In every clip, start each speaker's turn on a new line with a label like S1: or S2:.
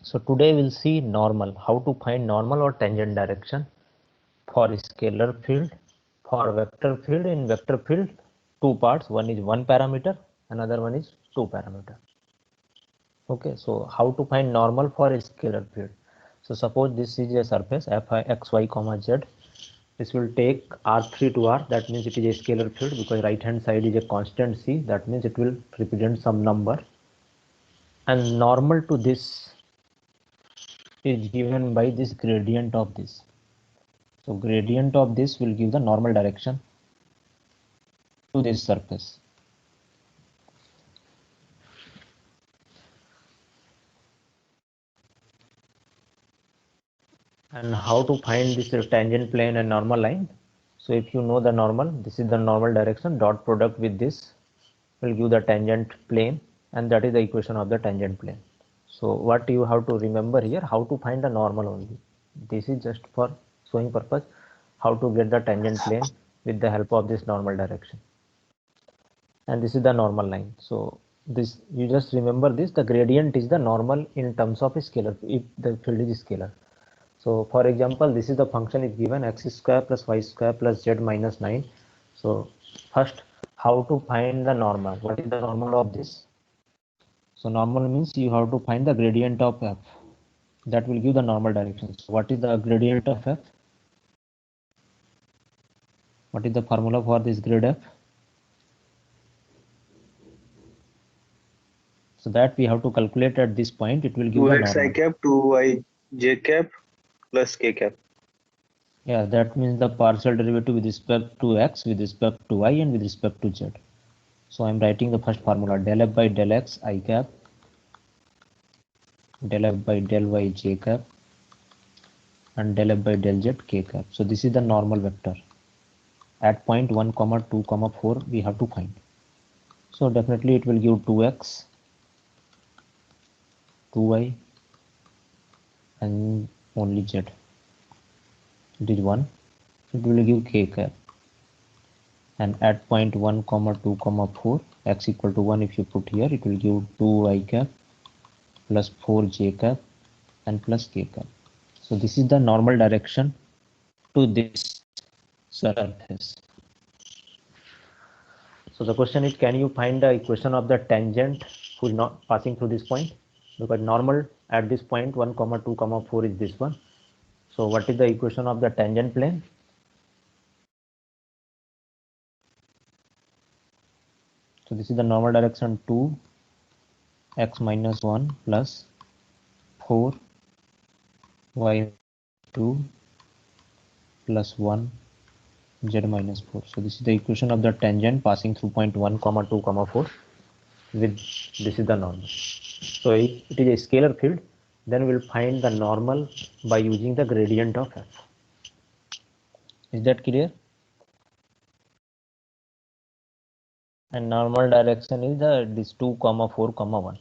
S1: So today we'll see normal, how to find normal or tangent direction for scalar field. For vector field, in vector field, two parts, one is one parameter, another one is two parameter. Okay, so how to find normal for a scalar field? So suppose this is a surface fi xy comma z. This will take r3 to r, that means it is a scalar field because right hand side is a constant c, that means it will represent some number, and normal to this is given by this gradient of this. So gradient of this will give the normal direction to this surface. And how to find this tangent plane and normal line? So if you know the normal, this is the normal direction, dot product with this will give the tangent plane, and that is the equation of the tangent plane. So what you have to remember here, how to find the normal only. This is just for showing purpose, how to get the tangent plane with the help of this normal direction. And this is the normal line. So this, you just remember this, the gradient is the normal in terms of a scalar, if the field is scalar. So for example, this is the function is given x square plus y square plus z minus 9. So first, how to find the normal? What is the normal of this? So normal means you have to find the gradient of f. That will give the normal direction. So what is the gradient of f? What is the formula for this grad f? So that we have to calculate at this point. It will give the
S2: 2x i
S1: normal.
S2: cap 2y j cap plus k cap.
S1: Yeah, that means the partial derivative with respect to x, with respect to y, and with respect to z. So I'm writing the first formula, del f by del x I cap, del f by del y j cap, and del f by del z k cap. So this is the normal vector. At point 1, 2, 4 we have to find. So definitely it will give 2x, 2y, and only z. It is 1. It will give k cap. And at point 1, 2, 4, x equal to 1, if you put here, it will give 2y cap plus 4j cap and plus k cap. So this is the normal direction to this surface. So the question is, can you find the equation of the tangent who is not passing through this point? Because normal at this point 1, 2, 4 is this one. So what is the equation of the tangent plane? So this is the normal direction 2 x minus 1 plus 4 y 2 plus 1 z minus 4. So this is the equation of the tangent passing through point 1, 2, 4 with this is the normal. So if it is a scalar field, then we'll find the normal by using the gradient of f. Is that clear? And normal direction is this 2, 4, 1.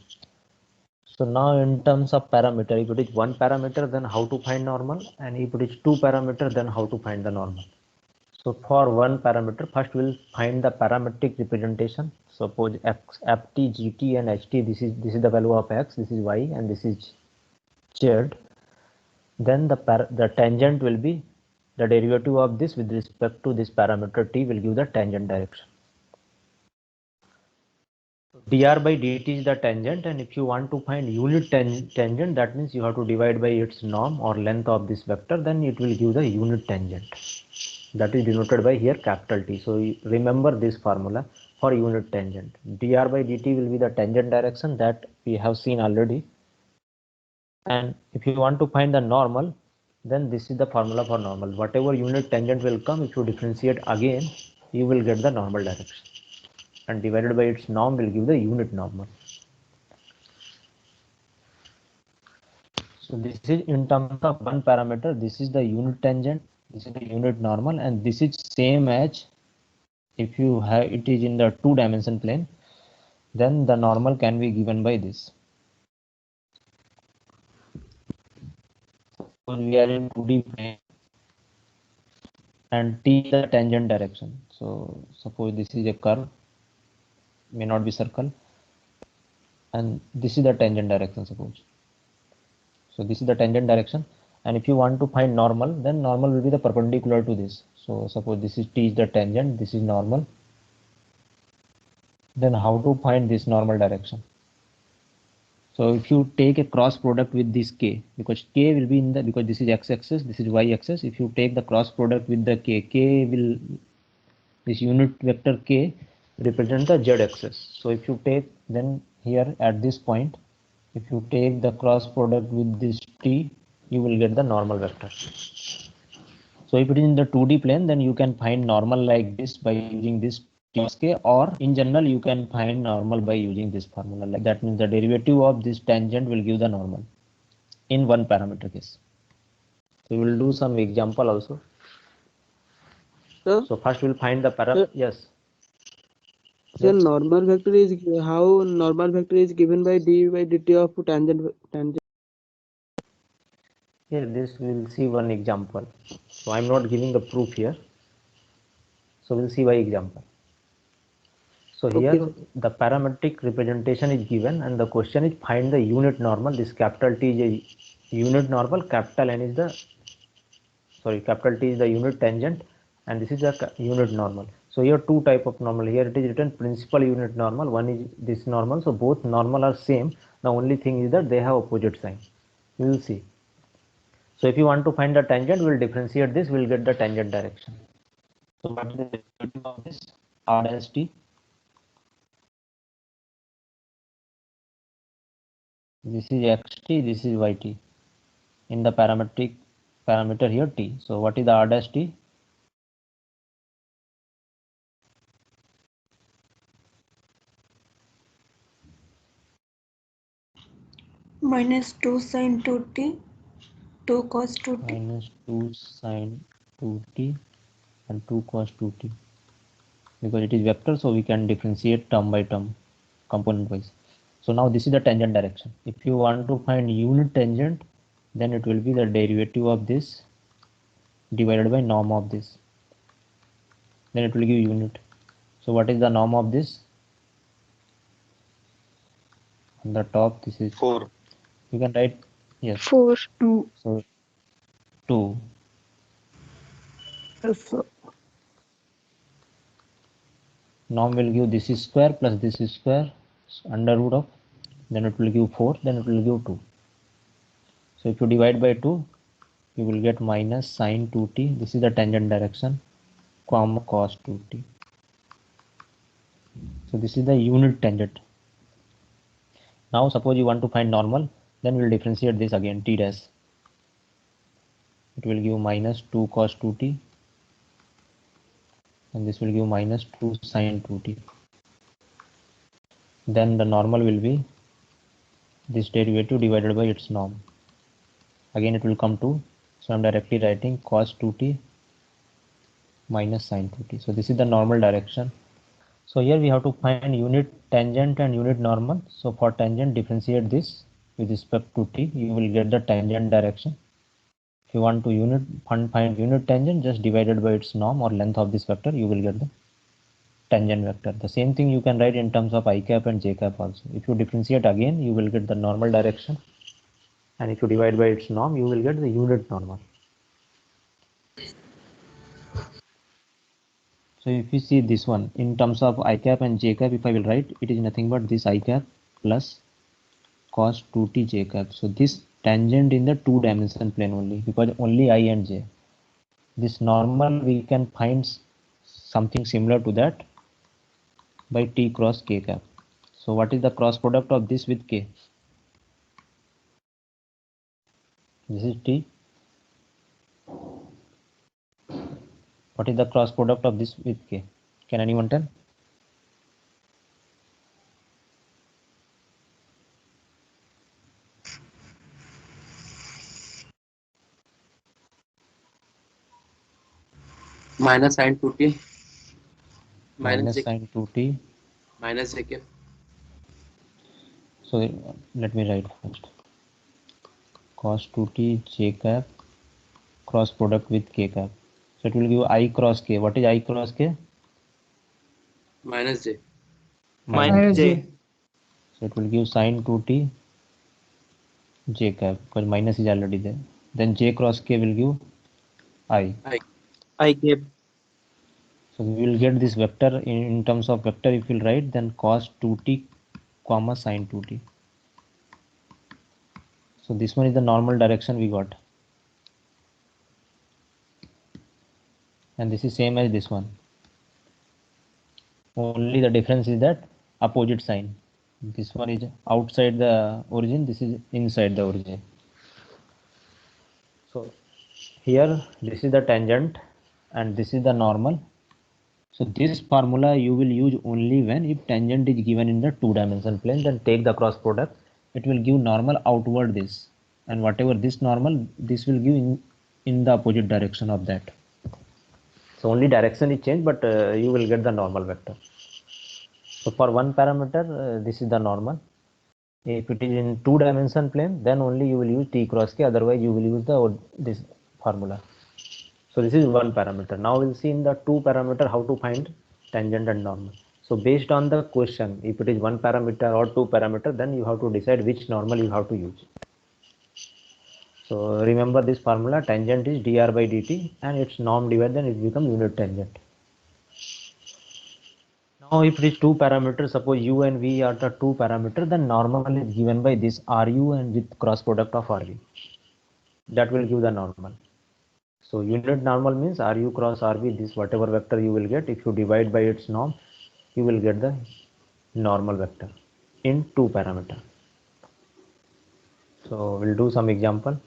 S1: So now in terms of parameter, if it is one parameter, then how to find normal, and if it is two parameter, then how to find the normal. So for one parameter, first we'll find the parametric representation. Suppose x, ft, gt, and ht. This is the value of x. This is y, and this is z. Then the tangent will be the derivative of this with respect to this parameter t will give the tangent direction. Dr by dt is the tangent, and if you want to find unit tangent, that means you have to divide by its norm or length of this vector, then it will give the unit tangent. That is denoted by here capital T. So remember this formula for unit tangent. Dr by dt will be the tangent direction that we have seen already. And if you want to find the normal, then this is the formula for normal. Whatever unit tangent will come, if you differentiate again, you will get the normal direction. And divided by its norm will give the unit normal. So this is in terms of one parameter. This is the unit tangent, this is the unit normal, and this is same as if you have it is in the two-dimension plane, then the normal can be given by this. So we are in 2D plane and t is the tangent direction. So suppose this is a curve, may not be circle, and this is the tangent direction suppose. So this is the tangent direction. And if you want to find normal, then normal will be the perpendicular to this. So suppose this is t is the tangent, this is normal. Then how to find this normal direction? So if you take a cross product with this k, because k will be in the, because this is x-axis, this is y-axis. If you take the cross product with the k will, this unit vector k represent the z-axis. So if you take, then here at this point, if you take the cross product with this t, you will get the normal vector. So if it is in the 2D plane, then you can find normal like this by using this t cos k, or in general you can find normal by using this formula. Like that means the derivative of this tangent will give the normal in one parameter case. So we will do some example also.
S3: Sir,
S1: So first we will find the parameter. Yes.
S3: sir,
S1: Yes.
S3: normal vector is how normal vector is given by d by dt of tangent.
S1: Here this we will see one example. So I'm not giving the proof here. So we'll see by example. So here
S3: Okay.
S1: the parametric representation is given and the question is find the unit normal. This capital T is a unit normal, capital N is the, sorry, capital T is the unit tangent, and this is the unit normal. So here two type of normal. Here it is written principal unit normal. One is this normal. So both normal are same. The only thing is that they have opposite sign. We will see. So if you want to find the tangent, we'll differentiate this. We'll get the tangent direction. So what is the derivative of this? R dash T. This is xt. This is yt. In the parameter here t. So what is the r dash t?
S4: minus 2 sin 2t, 2 cos 2t.
S1: Minus 2 sin 2t and 2 cos 2t. Because it is vector, so we can differentiate term by term, component wise. So now this is the tangent direction. If you want to find unit tangent, then it will be the derivative of this divided by norm of this. Then it will give unit. So what is the norm of this? On the top, this is
S2: 4.
S1: you can write, yes.
S5: 4, 2.
S1: So 2.
S3: Yes, sir.
S1: Norm will give this is square plus this is square under root of, then it will give 4, then it will give 2. So if you divide by 2, you will get minus sine 2t. This is the tangent direction, comma cos 2t. So this is the unit tangent. Now suppose you want to find normal, then we'll differentiate this again, t dash. It will give minus 2 cos 2t, and this will give minus 2 sine 2t. Then the normal will be this derivative divided by its norm. Again it will come to, so I'm directly writing cos 2t minus sine 2t. So this is the normal direction. So here we have to find unit tangent and unit normal. So for tangent, differentiate this with respect to t, you will get the tangent direction. If you want to find unit tangent, just divided by its norm or length of this vector, you will get the tangent vector. The same thing you can write in terms of I cap and j cap also. If you differentiate again, you will get the normal direction, and if you divide by its norm, you will get the unit normal. So if you see this one in terms of I cap and j cap, if I will write, it is nothing but this I cap plus cos 2t j cap. So this tangent in the 2-dimensional plane only, because only I and j. This normal we can find something similar to that by t cross k cap. So what is the cross product of this with k? This is t. What is the cross product of this with k? Can anyone tell?
S6: minus sin 2t
S1: Minus sine 2t.
S6: minus jk.
S1: So let me write first. Cos 2t j cap cross product with k cap. So it will give I cross k. What is I cross k?
S6: minus j.
S3: Minus j.
S1: So it will give sine 2t j cap, because minus is already there. Then j cross k will give I.
S3: I cap.
S1: So we will get this vector in terms of vector. If we'll write, then cos 2t comma sin 2t. So this one is the normal direction we got, and this is same as this one. Only the difference is that opposite sign. This one is outside the origin, this is inside the origin. So here this is the tangent and this is the normal. So this formula you will use only when if tangent is given in the two-dimensional plane, then take the cross product. It will give normal outward this, and whatever this normal, this will give in the opposite direction of that. So only direction is changed, but you will get the normal vector. So for one parameter, this is the normal. If it is in two-dimensional plane, then only you will use t cross k. Otherwise, you will use this formula. So this is one parameter. Now we'll see in the two parameter how to find tangent and normal. So based on the question, if it is one parameter or two parameter, then you have to decide which normal you have to use. So remember this formula: tangent is dr by dt, and its norm divided, then it becomes unit tangent. Now if it is two parameters, suppose u and v are the two parameters, then normal is given by this ru and with cross product of rv. That will give the normal. So unit normal means ru cross rv, this whatever vector you will get, if you divide by its norm, you will get the normal vector in two parameter. So we'll do some example.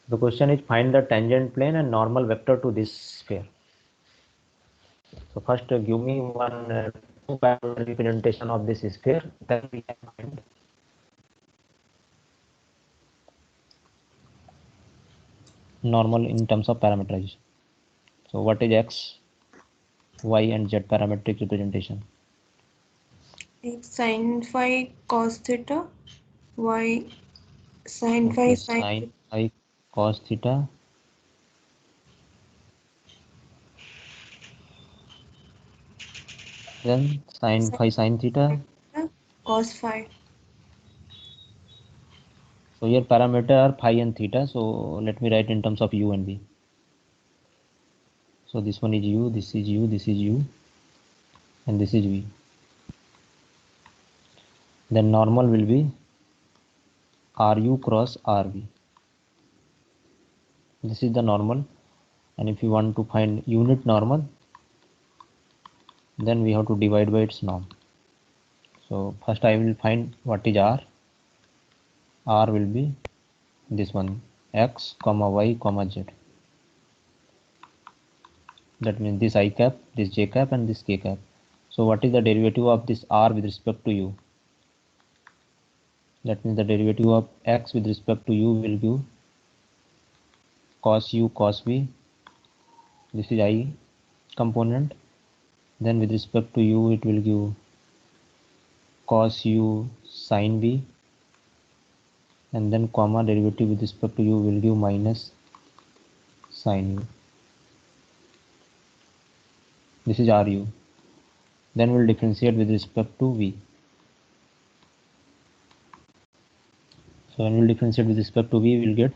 S1: The question is find the tangent plane and normal vector to this sphere. So first give me one two parameter representation of this sphere, then we can find normal in terms of parameterization. So what is x, y and z parametric representation?
S4: X sin phi cos theta, y sin phi
S1: Okay,
S4: sin
S1: sin phi cos theta, then sin phi sin theta.
S4: theta, cos phi.
S1: So here parameter are phi and theta. So let me write in terms of u and v. So this one is u, this is u, this is u, and this is v. Then normal will be ru cross rv. This is the normal, and if you want to find unit normal, then we have to divide by its norm. So first I will find what is r. R will be this one, x comma y comma z. That means this I cap, this j cap, and this k cap. So what is the derivative of this r with respect to u? That means the derivative of x with respect to u will give cos u cos v. This is I component. Then with respect to u, it will give cos u sin v. And then comma derivative with respect to u will give minus sin u. This is ru. Then we'll differentiate with respect to v. So when we'll differentiate with respect to v, we'll get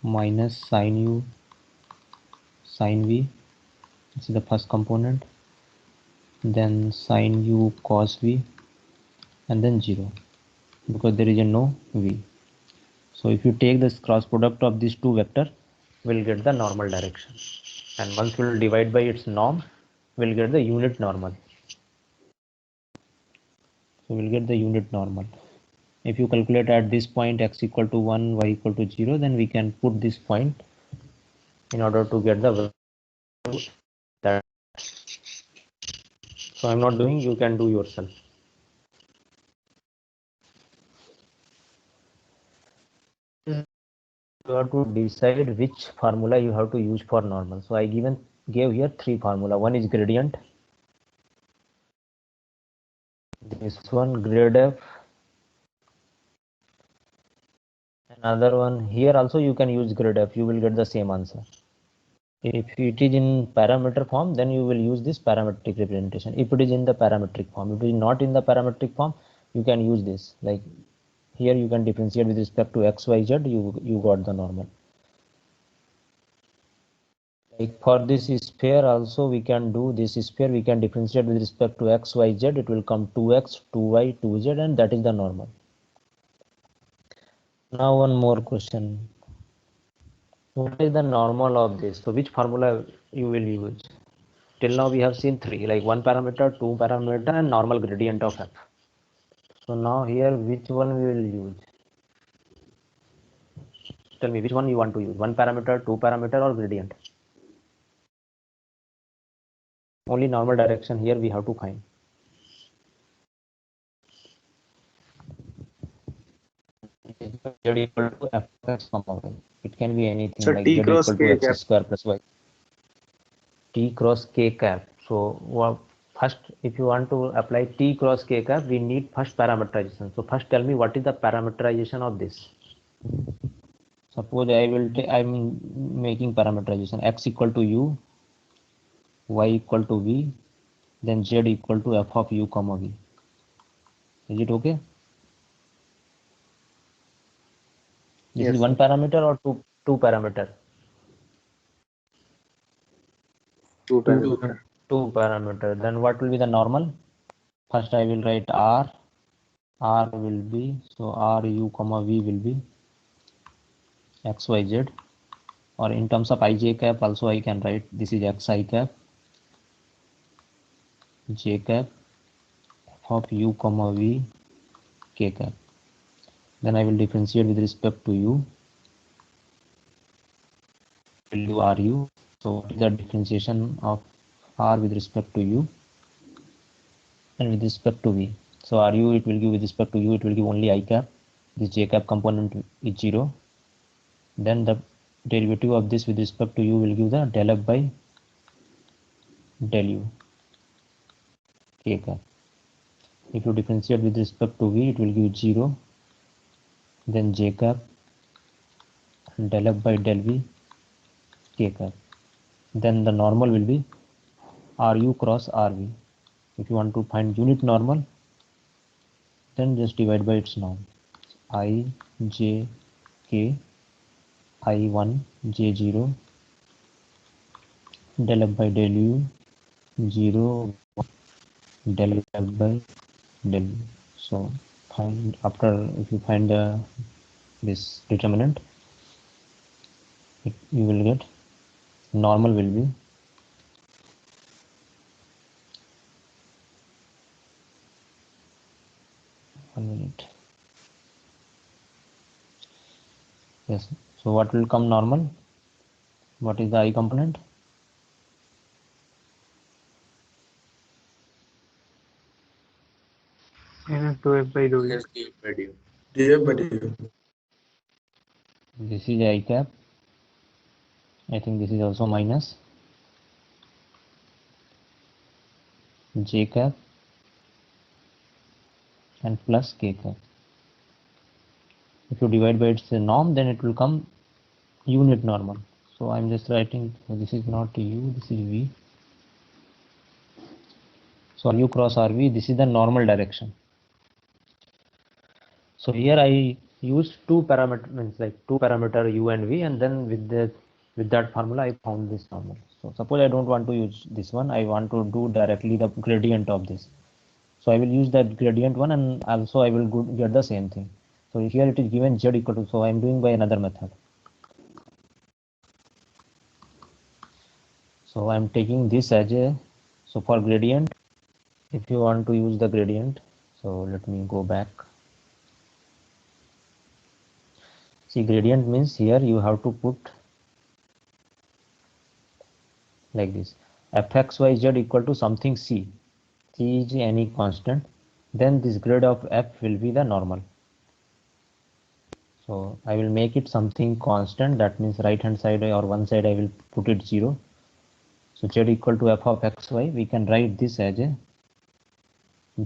S1: minus sin u sin v. This is the first component. Then sin u cos v, and then 0, because there is a no v. So if you take this cross product of these two vector, we'll get the normal direction. And once we'll divide by its norm, we'll get the unit normal. So we'll get the unit normal. If you calculate at this point x equal to 1, y equal to 0, then we can put this point in order to get the that. So I'm not doing, you can do yourself. You have to decide which formula you have to use for normal. So I gave here three formula. One is gradient. This one grad f. Another one here also you can use grad f. You will get the same answer. If it is in parameter form, then you will use this parametric representation. If it is in the parametric form, if it is not in the parametric form, you can use this. Like here you can differentiate with respect to x, y, z, you got the normal. Like for this sphere also we can do this sphere, we can differentiate with respect to x, y, z, it will come 2x, 2y, 2z, and that is the normal. Now one more question. What is the normal of this? So which formula you will use? Till now we have seen three, like one parameter, two parameter, and normal gradient of f. So now here which one we will use? Tell me which one you want to use, one parameter, two parameter, or gradient? Only normal direction here we have to find. Z equal to f of x comma y. It can be anything
S2: So
S1: like
S2: T
S1: z
S2: cross
S1: equal to
S2: K
S1: x
S2: cap.
S1: square plus y. T cross k cap. So well, first, if you want to apply T cross k cap, we need first parameterization. So first tell me what is the parameterization of this. Suppose I'm making parameterization x equal to u, y equal to v, then z equal to f of u comma v. Is it okay? This
S2: Yes,
S1: is one
S2: sir.
S1: parameter or two parameter?
S2: Two parameter.
S1: Two parameter. Then what will be the normal? First I will write r will be, so r u comma v will be x y z, or in terms of ij cap also I can write this is x I cap, j cap of u comma v k cap. Then I will differentiate with respect to u, will do ru. So what is the differentiation of r with respect to u and with respect to v? So ru it will give with respect to u, it will give only I cap, this j cap component is 0. Then the derivative of this with respect to u will give the del f by del u k cap. If you differentiate with respect to v, it will give 0, then j cap del f by del v k cap. Then the normal will be ru cross rv. If you want to find unit normal, then just divide by its norm. I j k I1 j0 del f by del u 0 del f by del u. So find after, if you find this determinant, you will get normal will be 1 minute. Yes. So what will come normal? What is the I component?
S3: -2f by dou u.
S6: Minus d by du.
S5: df by du.
S1: This is I cap. I think this is also minus j cap and plus k cap. If you divide by its norm, then it will come unit normal. So I'm just writing, so this is not u, this is v. So u cross rv, this is the normal direction. So here I used two parameter, means like two parameter u and v, and then with that formula I found this normal. So suppose I don't want to use this one, I want to do directly the gradient of this. So I will use that gradient one, and also I will get the same thing. So here it is given z equal to, so I am doing by another method. So I am taking this as a, so for gradient, if you want to use the gradient, so let me go back. See, gradient means here you have to put like this, fxyz equal to something c. C is any constant, then this grade of f will be the normal. So I will make it something constant, that means right hand side or one side I will put it 0. So z equal to f of xy, we can write this as a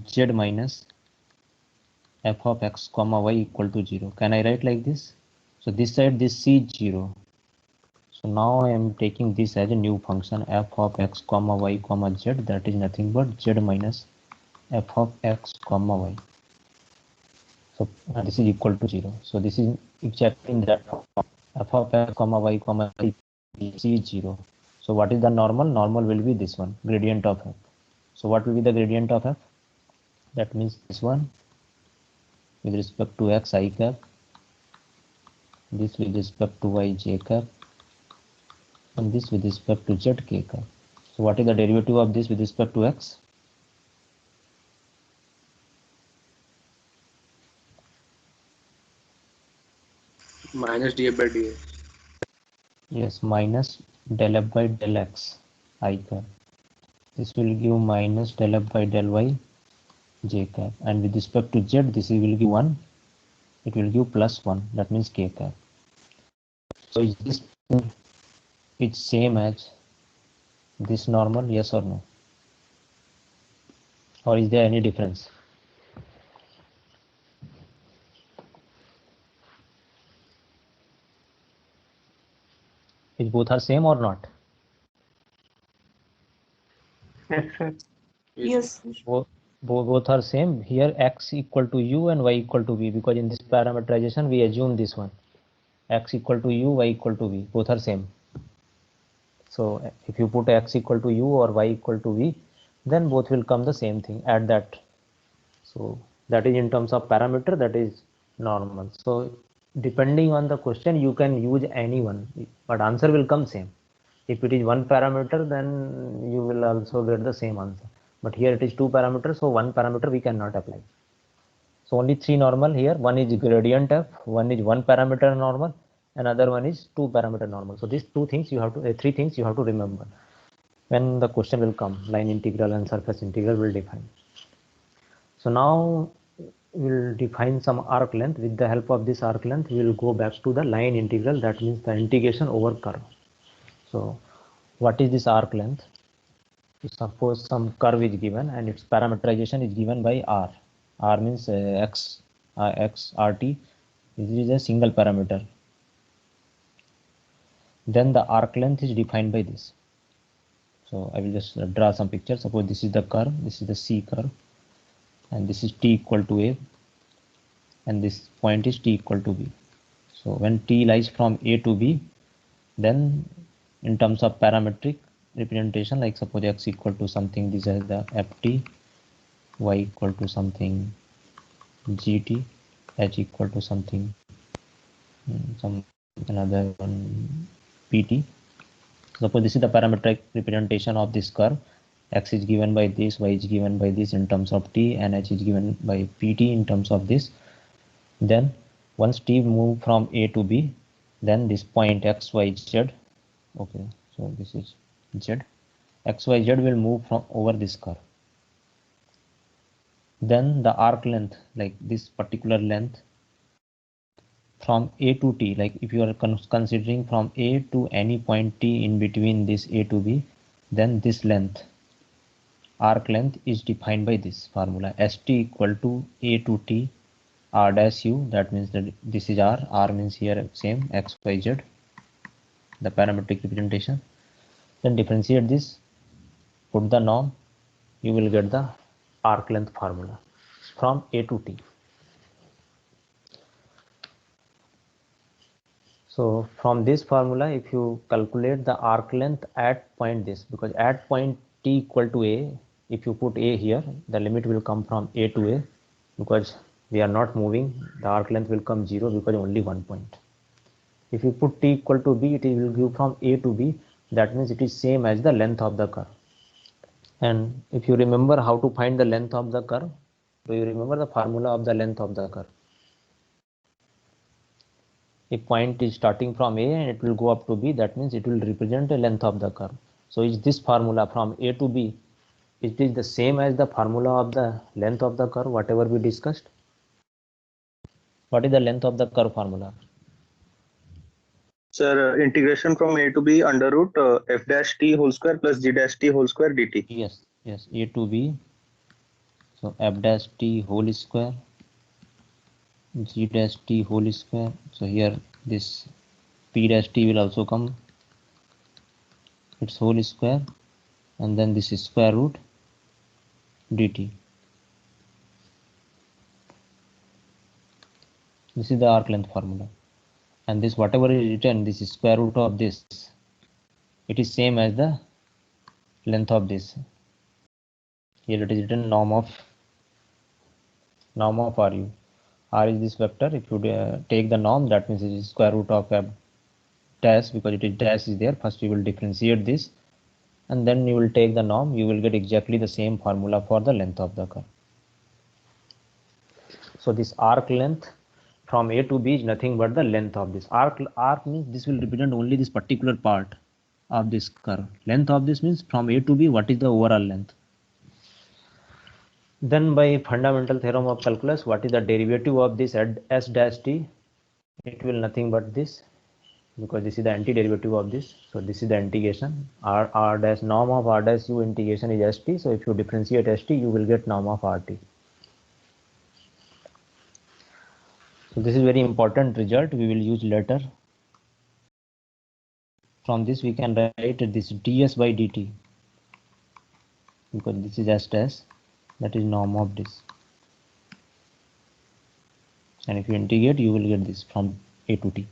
S1: z minus f of x comma y equal to 0. Can I write like this? So this side, this c is 0. So now I am taking this as a new function, f of x comma y comma z, that is nothing but z minus f of x comma y. So this is equal to 0. So this is exactly in that form. F of x comma y comma c is 0. So what is the normal? Normal will be this one, gradient of f. So what will be the gradient of f? That means this one with respect to x I cap, this with respect to y j cap, and this with respect to z k cap. So what is the derivative of this with respect to x?
S6: Minus df by dx.
S1: Yes, minus del f by del x I cap. This will give minus del f by del y j cap, and with respect to z this will give 1, it will give plus 1, that means k cap. So is this it's same as this normal, yes or no, or is there any difference? Is both are same or not?
S2: Yes, sir.
S4: Yes.
S1: Both are same. Here x equal to u and y equal to v, because in this parameterization we assume this one, x equal to u, y equal to v, both are same. So if you put x equal to u or y equal to v, then both will come the same thing at that. So that is in terms of parameter, that is normal. So depending on the question you can use any one, but answer will come same. If it is one parameter, then you will also get the same answer, but here it is two parameters, so one parameter we cannot apply. So only three normal here. One is gradient f, one is one parameter normal, another one is two parameter normal. So these two things you have to, three things you have to remember when the question will come. Line integral and surface integral will define. So now we'll define some arc length. With the help of this arc length, we will go back to the line integral. That means the integration over curve. So what is this arc length? Suppose some curve is given and its parameterization is given by r. R means x rt. This is a single parameter. Then the arc length is defined by this. So I will just draw some picture. Suppose this is the curve, this is the C curve, and this is t equal to a, and this point is t equal to b. So when t lies from a to b, then in terms of parametric representation, like suppose x equal to something, this is the ft, y equal to something gt, h equal to something some another one pt. Suppose this is the parametric representation of this curve. X is given by this, y is given by this in terms of t, and h is given by pt in terms of this. Then once t move from a to b, then this point x, y, z, okay, so this is z, x, y, z will move from over this curve. Then the arc length, like this particular length from a to t, like if you are considering from a to any point t in between this a to b, then this length, arc length, is defined by this formula, st equal to a to t r dash u. That means that this is r means here same x, y, z, the parametric representation. Then differentiate this, put the norm, you will get the arc length formula from a to t. So from this formula, if you calculate the arc length at point this, because at point t equal to a, if you put a here, the limit will come from a to a, because we are not moving, the arc length will come 0 because only one point. If you put t equal to b, it will give from a to b, that means it is same as the length of the curve. And if you remember how to find the length of the curve, do you remember the formula of the length of the curve? If point is starting from a and it will go up to b, that means it will represent the length of the curve. So is this formula from a to b, it is the same as the formula of the length of the curve, whatever we discussed? What is the length of the curve formula?
S2: Sir, integration from a to b under root f dash t whole square plus g dash t whole square dt.
S1: Yes, a to b. So f dash t whole square, g dash t whole square. So here this p dash t will also come, its whole square, and then this is square root dt. This is the arc length formula, and this whatever is written, this is square root of this. It is same as the length of this. Here it is written norm of RU. R is this vector. If you take the norm, that means it is square root of f dash, because it is dash is there. First you will differentiate this, and then you will take the norm. You will get exactly the same formula for the length of the curve. So this arc length from A to B is nothing but the length of this arc. Arc means this will represent only this particular part of this curve. Length of this means from A to B, what is the overall length. Then by fundamental theorem of calculus, what is the derivative of this s dash t? It will nothing but this, because this is the antiderivative of this. So this is the integration. R dash norm of R dash u integration is st. So if you differentiate st, you will get norm of RT. So this is very important result we will use later. From this we can write this ds by dt, because this is s dash, that is norm of this, and if you integrate you will get this from A to t.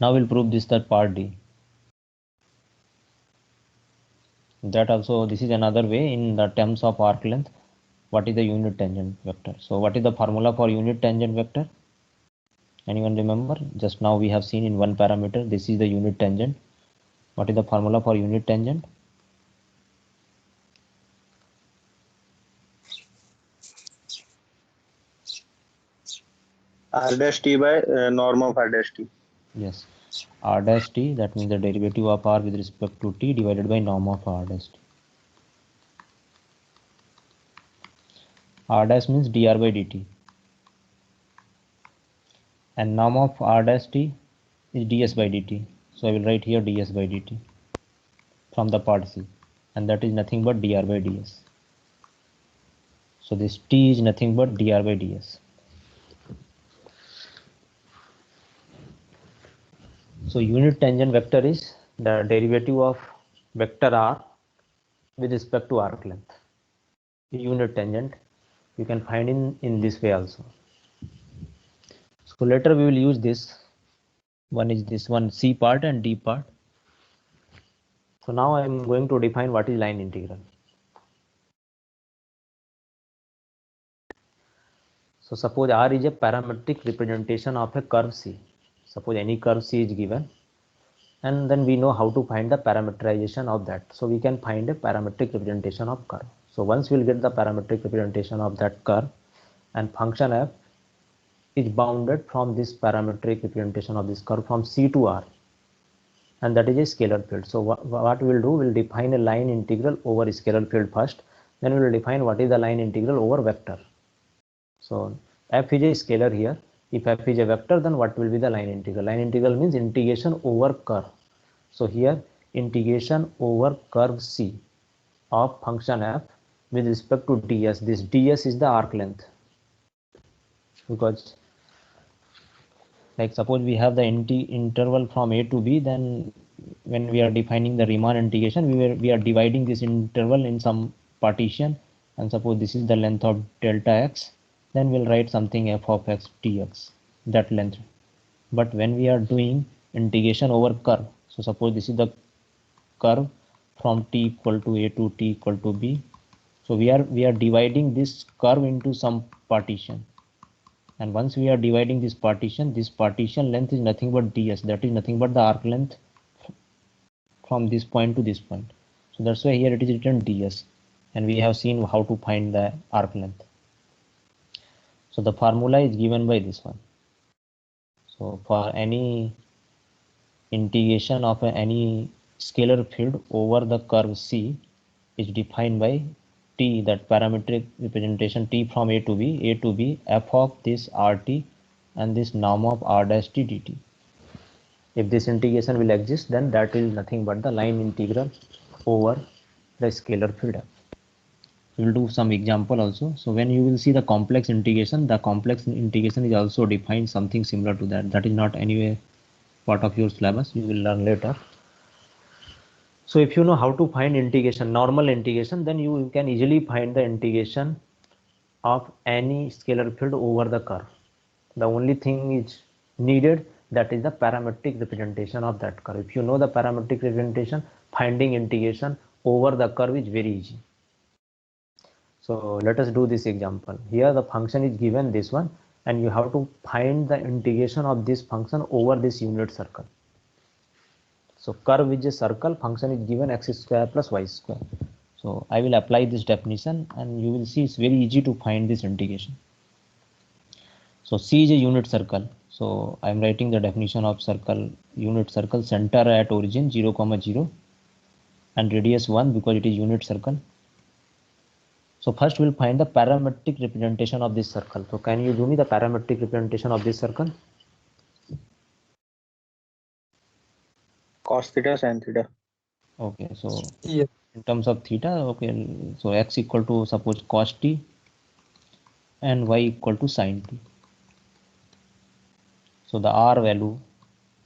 S1: Now we'll prove this that part D. That also, this is another way in the terms of arc length. What is the unit tangent vector? So what is the formula for unit tangent vector? Anyone remember? Just now we have seen in one parameter, this is the unit tangent. What is the formula for unit tangent?
S2: R dash t by norm of R dash t.
S1: Yes, R dash t, that means the derivative of R with respect to t divided by norm of R dash t. R dash means dr by dt, and norm of R dash t is ds by dt. So I will write here ds by dt from the part C, and that is nothing but dr by ds. So this t is nothing but dr by ds. So unit tangent vector is the derivative of vector r with respect to arc length. Unit tangent you can find in this way also. So later we will use this. One is this one C part and D part. So now I am going to define what is line integral. So suppose R is a parametric representation of a curve C. Suppose any curve C is given, and then we know how to find the parameterization of that. So we can find a parametric representation of curve. So once we'll get the parametric representation of that curve, and function f is bounded from this parametric representation of this curve from C to R, and that is a scalar field. So what we will do, we'll define a line integral over a scalar field first, then we will define what is the line integral over vector. So f is a scalar here. If f is a vector, then what will be the line integral? Line integral means integration over curve. So here integration over curve C of function f with respect to ds. This ds is the arc length, because like suppose we have the interval from A to B, then when we are defining the Riemann integration, we are dividing this interval in some partition, and suppose this is the length of delta x, then we'll write something f of x dx, that length. But when we are doing integration over curve, so suppose this is the curve from t equal to A to t equal to B. So we are dividing this curve into some partition, and once we are dividing this partition length is nothing but ds, that is nothing but the arc length from this point to this point. So that's why here it is written ds, and we have seen how to find the arc length. So the formula is given by this one. So for any integration of any scalar field over the curve C is defined by t, that parametric representation t from A to B, f of this RT and this norm of R dash t dt. If this integration will exist, then that is nothing but the line integral over the scalar field f. We will do some example also. So when you will see the complex integration is also defined something similar to that. That is not anyway part of your syllabus, you will learn later. So if you know how to find integration, normal integration, then you can easily find the integration of any scalar field over the curve. The only thing is needed, that is the parametric representation of that curve. If you know the parametric representation, finding integration over the curve is very easy. So let us do this example. Here the function is given, this one, and you have to find the integration of this function over this unit circle. So curve is a circle, function is given x square plus y square. So I will apply this definition and you will see it's very easy to find this integration. So C is a unit circle. So I am writing the definition of circle, unit circle, center at origin 0, 0 and radius 1 because it is unit circle. So first we'll find the parametric representation of this circle. So can you do me the parametric representation of this circle?
S2: Cos theta, sin theta.
S1: Okay, so
S3: Yes.
S1: in terms of theta, okay, so x equal to suppose cos t and y equal to sin t. So the r value,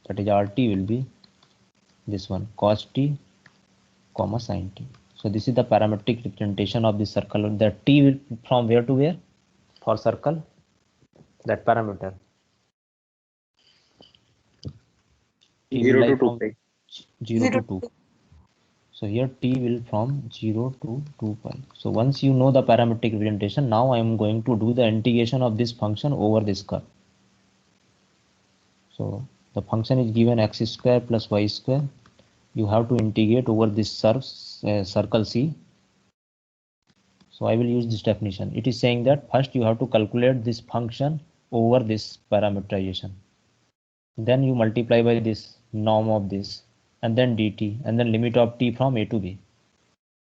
S1: that is rt, will be this one, cos t comma sin t. So this is the parametric representation of this circle. The t will from where to where for circle, that parameter. T
S2: 0
S1: will
S2: to
S1: lie
S2: 2
S1: from
S2: pi.
S1: 0 to 2. So here t will from 0 to 2 pi. So once you know the parametric representation, now I am going to do the integration of this function over this curve. So the function is given x square plus y square. You have to integrate over this circle C. So I will use this definition. It is saying that first you have to calculate this function over this parameterization. Then you multiply by this norm of this and then dt and then limit of t from a to b.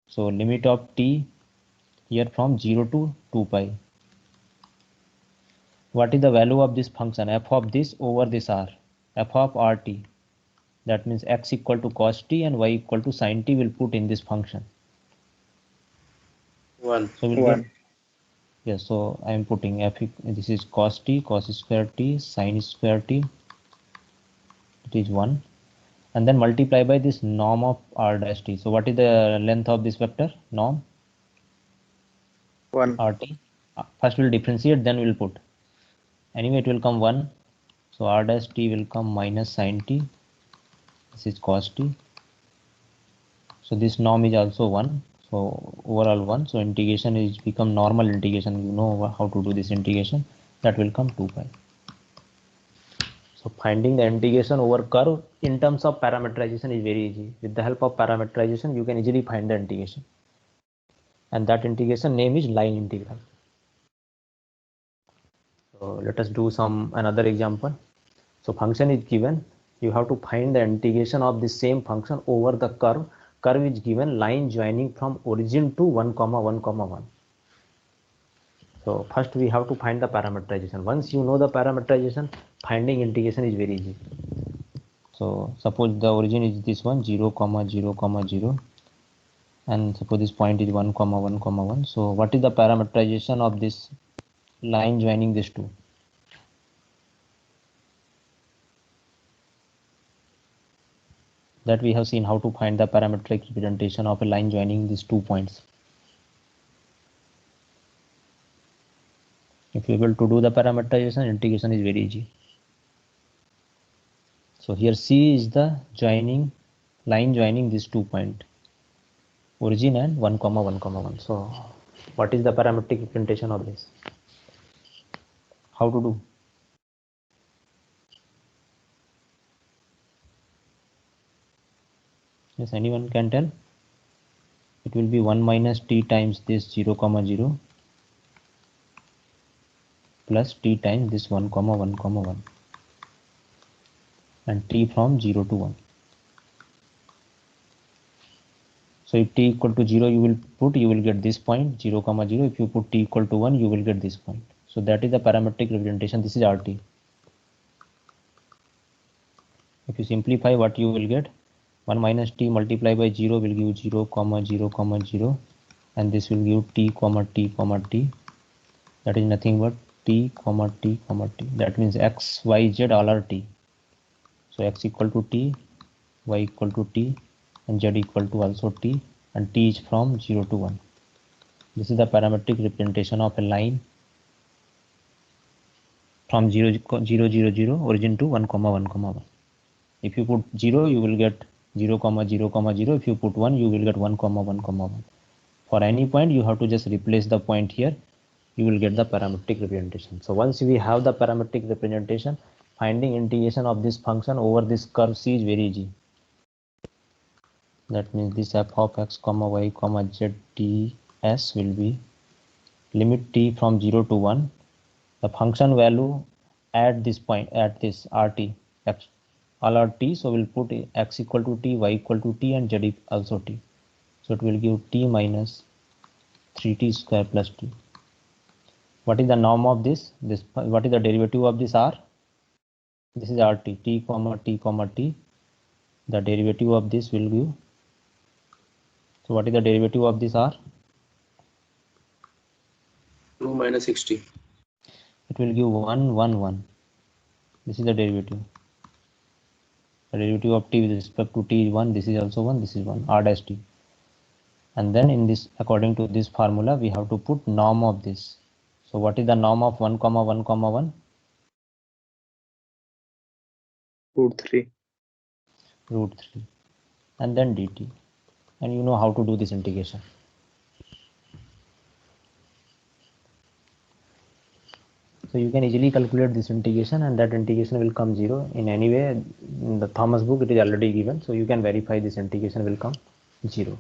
S1: So limit of t here from 0 to 2 pi. What is the value of this function? F of this over this r, f of rt. That means x equal to cos t and y equal to sin t will put in this function.
S6: 1.
S1: So we'll
S2: 1.
S1: get, yes, so I am putting f, this is cos t, cos square t, sin square t, it is 1, and then multiply by this norm of r dash t. So what is the length of this vector? Norm
S2: 1.
S1: rt. First we'll differentiate, then we'll put. Anyway, it will come 1. So r dash t will come minus sin t. This is cos t. So this norm is also 1. So overall 1. So integration is become normal integration. You know how to do this integration. That will come 2 pi. So finding the integration over curve in terms of parameterization is very easy. With the help of parameterization, you can easily find the integration. And that integration name is line integral. So let us do another example. So function is given. You have to find the integration of the same function over the curve. Curve is given, line joining from origin to 1, 1, 1. So first we have to find the parameterization. Once you know the parameterization, finding integration is very easy. So suppose the origin is this one, 0, 0, 0, and suppose this point is 1, 1, 1. So what is the parameterization of this line joining these two? That we have seen how to find the parametric representation of a line joining these 2 points. If you are able to do the parameterization, integration is very easy. So here C is the line joining these 2 points, origin and 1, 1, 1. So what is the parametric representation of this? How to do? Yes, anyone can tell? It will be 1 minus t times this 0, 0 plus t times this 1, 1, 1, and t from 0 to 1. So if t equal to 0 you will get this point 0, 0. If you put t equal to 1 you will get this point. So that is the parametric representation. This is rt. If you simplify, what you will get, 1 minus t multiplied by 0 will give 0, 0, 0, and this will give t, t. That is nothing but t, t. That means x, y, z all are t. So x equal to t, y equal to t, and z equal to also t, and t is from 0 to 1. This is the parametric representation of a line from 0, 0, 0, 0 origin to 1, 1, 1. If you put 0, you will get 0, 0, 0. If you put 1, you will get 1, 1, 1. For any point, you have to just replace the point here. You will get the parametric representation. So once we have the parametric representation, finding integration of this function over this curve C is very easy. That means this f of x, y, z ds will be limit t from 0 to 1. The function value at this point, at this rt, x, all are t, so we'll put x equal to t, y equal to t, and z also t. So it will give t minus 3t square plus t. What is the norm of this? What is the derivative of this r? This is rt, t comma t comma t. The derivative of this will give. So what is the derivative of this r?
S6: 2 minus 60.
S1: It will give 1, 1, 1. This is the derivative. The derivative of t with respect to t is 1. This is also 1. This is 1. R dash t. And then in this, according to this formula, we have to put norm of this. So what is the norm of 1, 1, 1?
S2: Root 3.
S1: Root 3. And then dt. And you know how to do this integration. So you can easily calculate this integration, and that integration will come 0. In any way, in the Thomas book, it is already given. So you can verify this integration will come 0.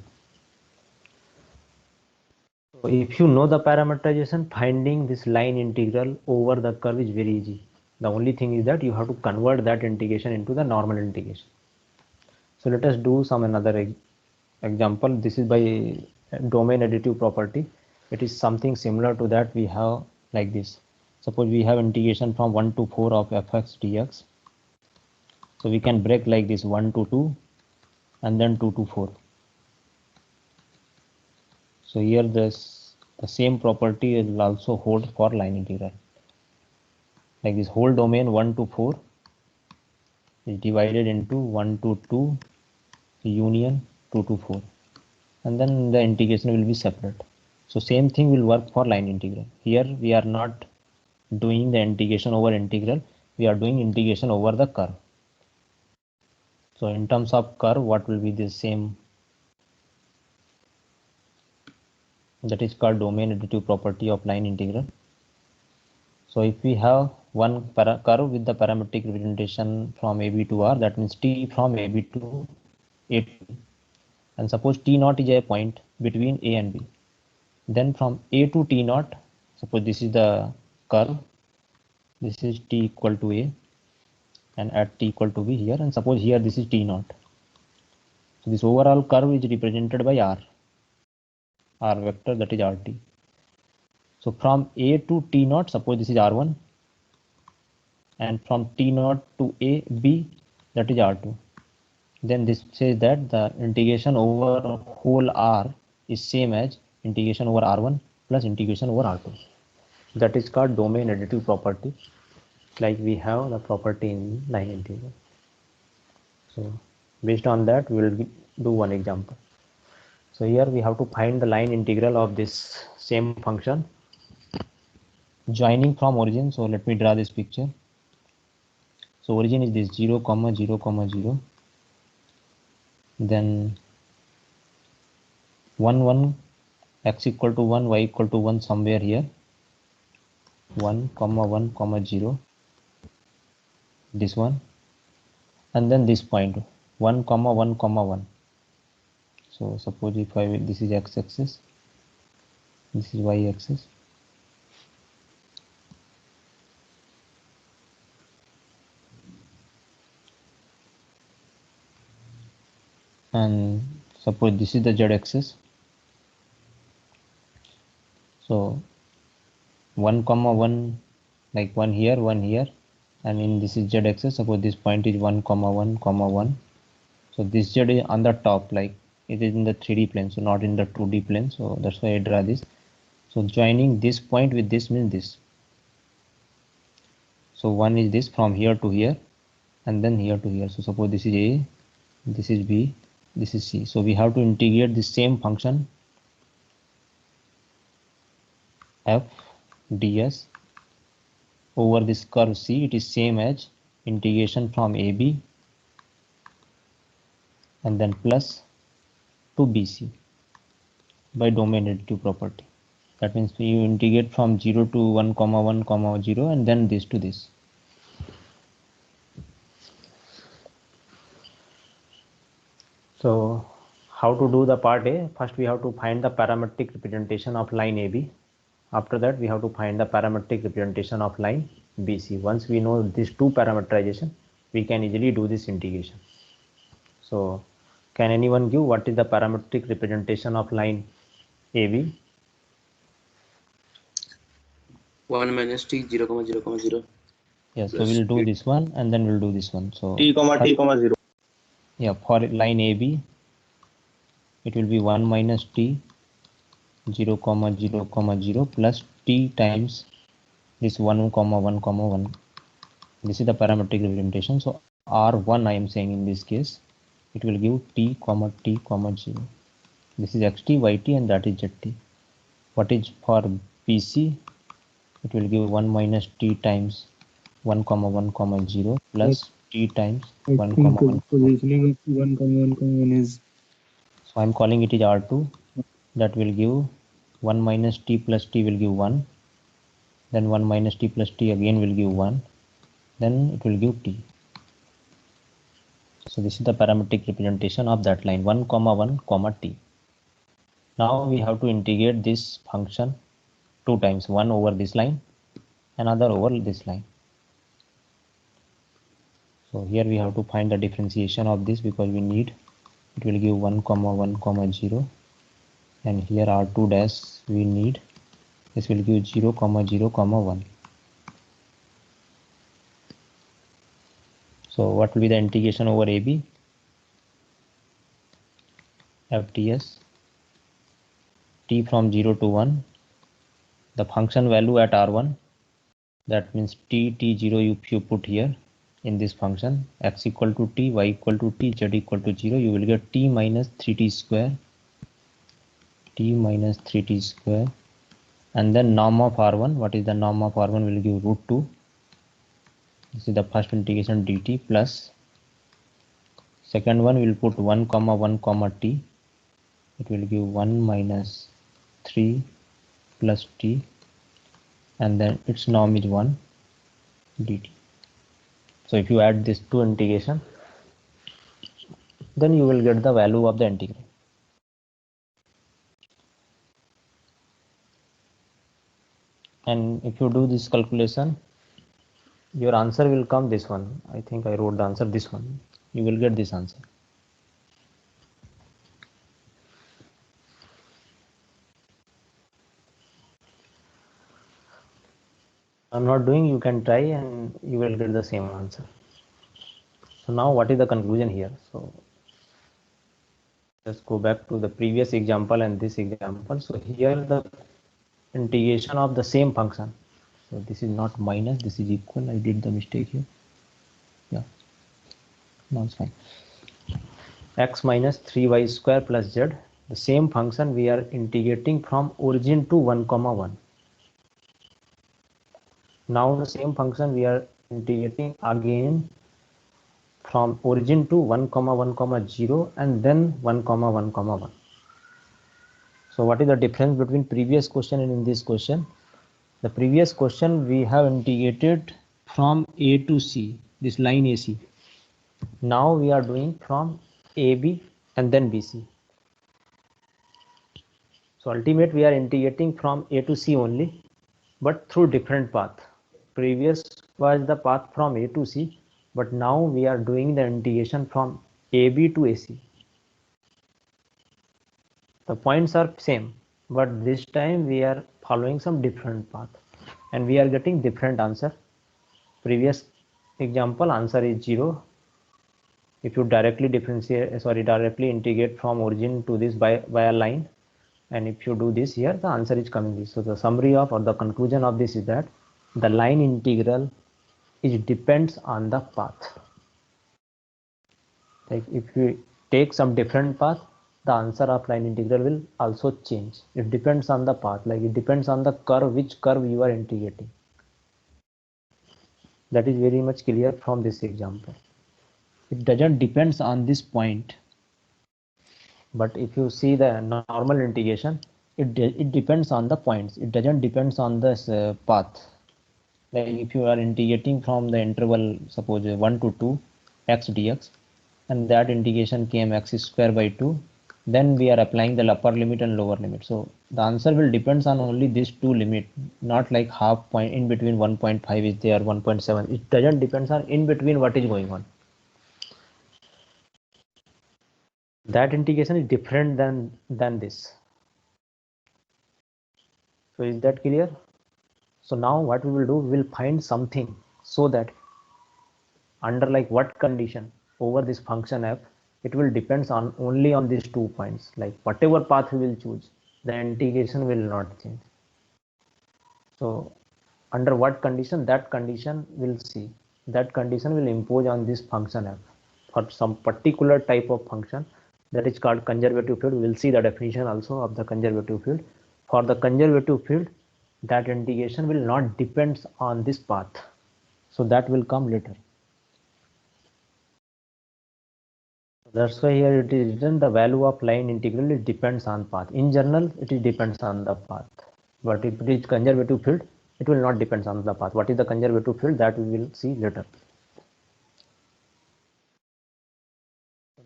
S1: So if you know the parameterization, finding this line integral over the curve is very easy. The only thing is that you have to convert that integration into the normal integration. So let us do some another example. This is by domain additive property. It is something similar to that. We have like this. Suppose we have integration from 1 to 4 of fx dx. So we can break like this 1 to 2 and then 2 to 4. So here the same property will also hold for line integral. Like this whole domain 1 to 4 is divided into 1 to 2 union 2 to 4. And then the integration will be separate. So same thing will work for line integral. Here we are not doing the integration over integral. We are doing integration over the curve. So in terms of curve, what will be the same? That is called domain additive property of line integral. So if we have one curve with the parametric representation from AB to R, that means t from AB to A to B. And suppose t naught is a point between A and B. Then from A to t naught, suppose this is the curve, this is t equal to A, and at t equal to B here, and suppose here this is t naught. So this overall curve is represented by R vector, that is RT. So from A to T naught, suppose this is R1, and from T naught to A, B, that is R2. Then this says that the integration over whole R is same as integration over R1 plus integration over R2. That is called domain additive property, like we have the property in line integral. So based on that, we will do one example. So here we have to find the line integral of this same function joining from origin. So let me draw this picture. So origin is this 0, 0, 0. Then 1, 1, x equal to 1, y equal to 1 somewhere here. 1, 1, 0. This one. And then this point 1, 1, 1. So suppose if this is x-axis, this is y-axis. And suppose this is the z-axis. So 1, 1, like 1 here, and in this is z-axis. Suppose this point is 1, 1. So this z is on the top, like it is in the 3D plane, so not in the 2D plane. So that's why I draw this. So joining this point with this means this. So one is this from here to here, and then here to here. So suppose this is A, this is B, this is C. So we have to integrate the same function f ds over this curve C, it is same as integration from AB and then plus to BC by domain additive property. That means you integrate from 0 to 1 comma 1 comma 0 and then this to this. So how to do the part A? First we have to find the parametric representation of line AB. After that we have to find the parametric representation of line BC. Once we know these two parameterization, we can easily do this integration. So can anyone give what is the parametric representation of line AB?
S6: 1 minus t 0 comma 0 comma 0.
S1: Yes, so
S6: Plus
S1: we'll do this one and then we'll do this one. So
S2: t comma 0.
S1: yeah, for line AB, it will be 1 minus t 0 comma 0 comma 0 plus t times this 1 comma 1 comma 1. This is the parametric representation. So R1 I am saying in this case, it will give t comma 0. This is xt, yt and that is zt. What is for BC? It will give 1 minus t times 1 comma 1 comma 0 plus t times 1 comma 1.
S3: Positioning of 1, 1, 1 is.
S1: So I am calling it is R2. That will give 1 minus t plus t will give 1. Then 1 minus t plus t again will give 1. Then it will give t. So this is the parametric representation of that line 1 comma t. Now we have to integrate this function two times, one over this line, another over this line. So here we have to find the differentiation of this because we need, it will give 1 comma 1 comma 0, and here R2 dash we need, this will give 0 comma 0 comma 1. So what will be the integration over AB? FTS t from 0 to 1, the function value at R1, that means t0 if you put here in this function, x equal to t, y equal to t, z equal to 0, you will get t minus 3t square, and then norm of R1, what is the norm of R1 will give root 2. This is the first integration dt plus second one will put 1 comma 1 comma t, it will give 1 minus 3 plus t, and then its norm is 1 dt. So if you add these two integration, then you will get the value of the integral. And if you do this calculation, your answer will come this one. I think I wrote the answer this one. You will get this answer. I'm not doing, you can try and you will get the same answer. So now what is the conclusion here? So let's go back to the previous example and this example. So here the integration of the same function. So this is not minus, this is equal. I did the mistake here. Yeah, no, it's fine. X minus 3y square plus z, the same function we are integrating from origin to 1 comma 1. Now the same function we are integrating again from origin to 1 comma 1 comma 0 and then 1 comma 1 comma 1. So what is the difference between previous question and in this question? The previous question we have integrated from A to C, this line AC. Now we are doing from AB and then BC. So ultimate we are integrating from A to C only, but through different path. Previous was the path from A to C, but now we are doing the integration from AB to AC. The points are same, but this time we are following some different path and we are getting different answer. Previous example answer is 0. If you directly directly integrate from origin to this by a line, and if you do this here, the answer is coming this. So the summary of or the conclusion of this is that the line integral is depends on the path. Like if you take some different path, the answer of line integral will also change. It depends on the path, like it depends on the curve, which curve you are integrating. That is very much clear from this example. It doesn't depends on this point. But if you see the normal integration, it depends on the points. It doesn't depends on this path. Like if you are integrating from the interval, suppose 1 to 2 x dx, and that integration came x square by 2, then we are applying the upper limit and lower limit. So the answer will depends on only these two limit, not like half point in between. 1.5 is there, 1.7. It doesn't depends on in between what is going on. That integration is different than this. So is that clear? So now what we will do, we will find something so that under like what condition over this function f, it will depends on only on these 2 points. Like whatever path we will choose, the integration will not change. So under what condition, that condition will see, that condition will impose on this function f for some particular type of function that is called conservative field. We will see the definition also of the conservative field. For the conservative field, that integration will not depends on this path. So that will come later. That's why here it is written the value of line integral, it depends on path. In general, it depends on the path. But if it is conservative field, it will not depend on the path. What is the conservative field, that we will see later.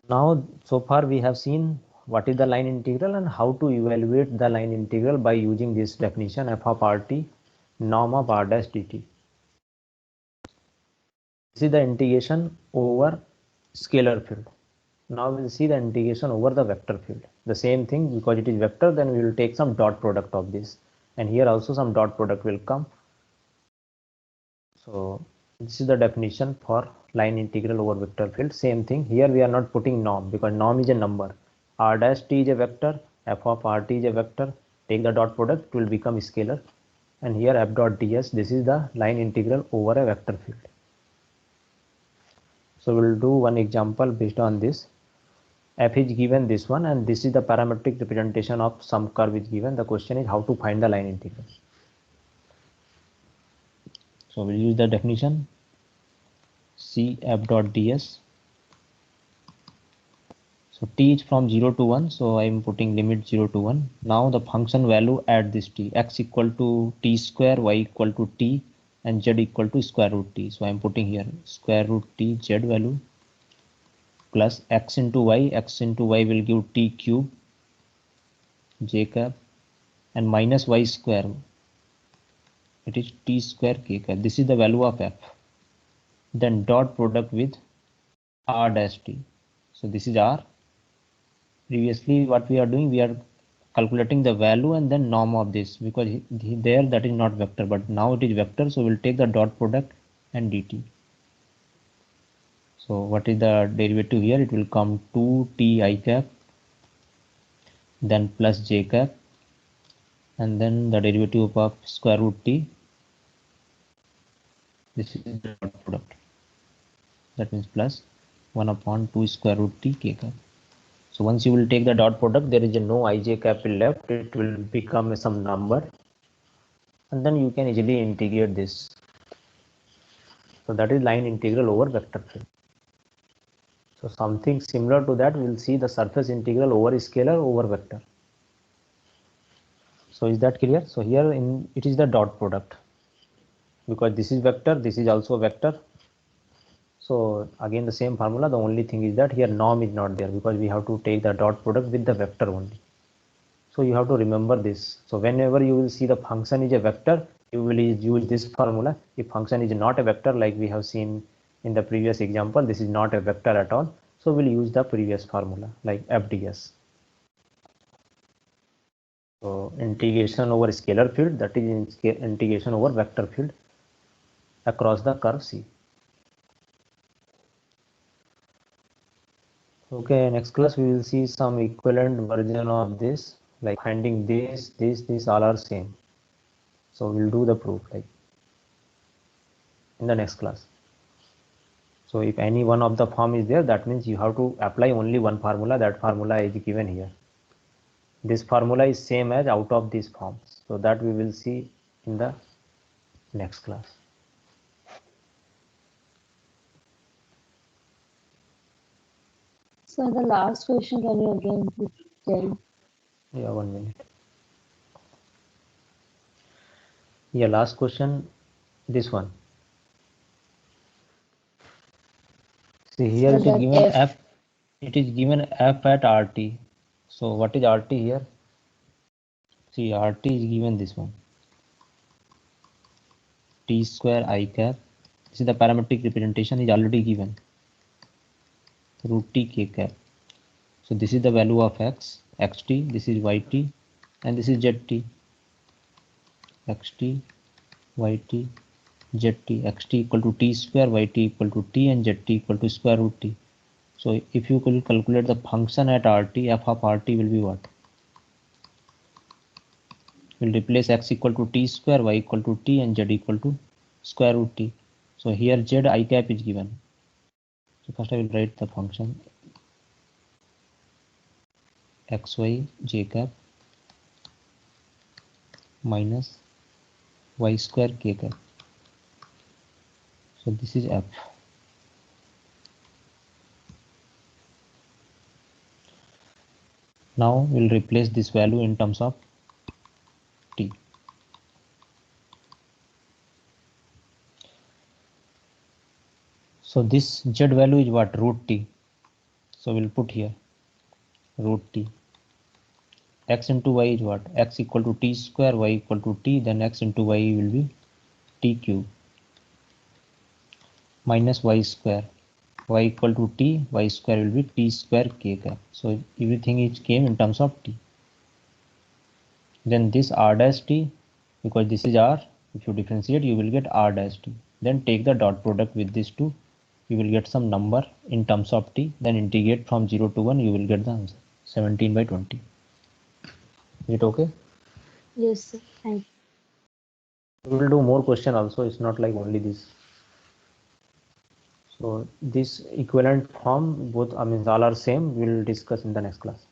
S1: Now, so far we have seen what is the line integral and how to evaluate the line integral by using this definition f of rt norm of r dash dt. This is the integration over scalar field. Now we'll see the integration over the vector field. The same thing, because it is vector, then we will take some dot product of this, and here also some dot product will come. So this is the definition for line integral over vector field. Same thing here, we are not putting norm because norm is a number. R dash t is a vector, f of rt is a vector. Take the dot product, it will become scalar, and here f dot ds, this is the line integral over a vector field. So we'll do one example based on this. F is given this one, and this is the parametric representation of some curve is given. The question is how to find the line integral. So we'll use the definition C f dot ds. So t is from 0 to 1, so I am putting limit 0 to 1. Now the function value at this t, x equal to t square, y equal to t, and z equal to square root t. So I am putting here square root t z value plus x into y will give t cube j cap, and minus y square, it is t square k cap. This is the value of f. Then dot product with r dash t. So this is r. Previously what we are doing, we are calculating the value and then norm of this, because there that is not vector, but now it is vector. So we'll take the dot product and dt. So what is the derivative here? It will come 2t I cap, then plus j cap, and then the derivative of square root t. This is the dot product. That means plus 1 upon 2 square root t k cap. So once you will take the dot product, there is no ij cap left. It will become some number, and then you can easily integrate this. So that is line integral over vector field. So something similar to that, we will see the surface integral over scalar over vector. So is that clear? So here it is the dot product, because this is vector, this is also vector. So again the same formula, the only thing is that here norm is not there, because we have to take the dot product with the vector only. So you have to remember this. So whenever you will see the function is a vector, you will use this formula. If function is not a vector, like we have seen in the previous example, this is not a vector at all, so we'll use the previous formula like fds. So integration over scalar field, that is integration over vector field across the curve C. Okay, next class we will see some equivalent version of this, like finding this all are same. So we'll do the proof like in the next class. So if any one of the form is there, that means you have to apply only one formula. That formula is given here. This formula is same as out of these forms. So that we will see in the next class.
S5: So the last question, can you again tell?
S1: Yeah, 1 minute. Yeah, last question, this one. See here
S5: So
S1: it is
S5: that
S1: given
S5: F,
S1: f, it is given f at rt. So what is rt here? See, rt is given this one, t square I cap. This is the parametric representation is already given, root t k cap. So this is the value of x, xt, this is yt, and this is zt, xt, yt, zt, xt equal to t square, yt equal to t, and zt equal to square root t. So if you will calculate the function at rt, f of rt will be what? We'll replace x equal to t square, y equal to t, and z equal to square root t. So here z I cap is given. So first I will write the function xy j cap minus y square k cap. So this is f. Now we'll replace this value in terms of t. So this z value is what? Root t. So we'll put here root t. X into y is what? X equal to t square, y equal to t, then x into y will be t cube minus y square. Y equal to t, y square will be t square k cap. So everything is came in terms of t. Then this r dash t, because this is r, if you differentiate you will get r dash t. Then take the dot product with these two, you will get some number in terms of t, then integrate from 0 to 1, you will get the answer 17 by 20. Is it okay?
S5: yes, sir. Thank you.
S1: We will do more question also, it's not like only this. So this equivalent form, both, I mean, all are same, we will discuss in the next class.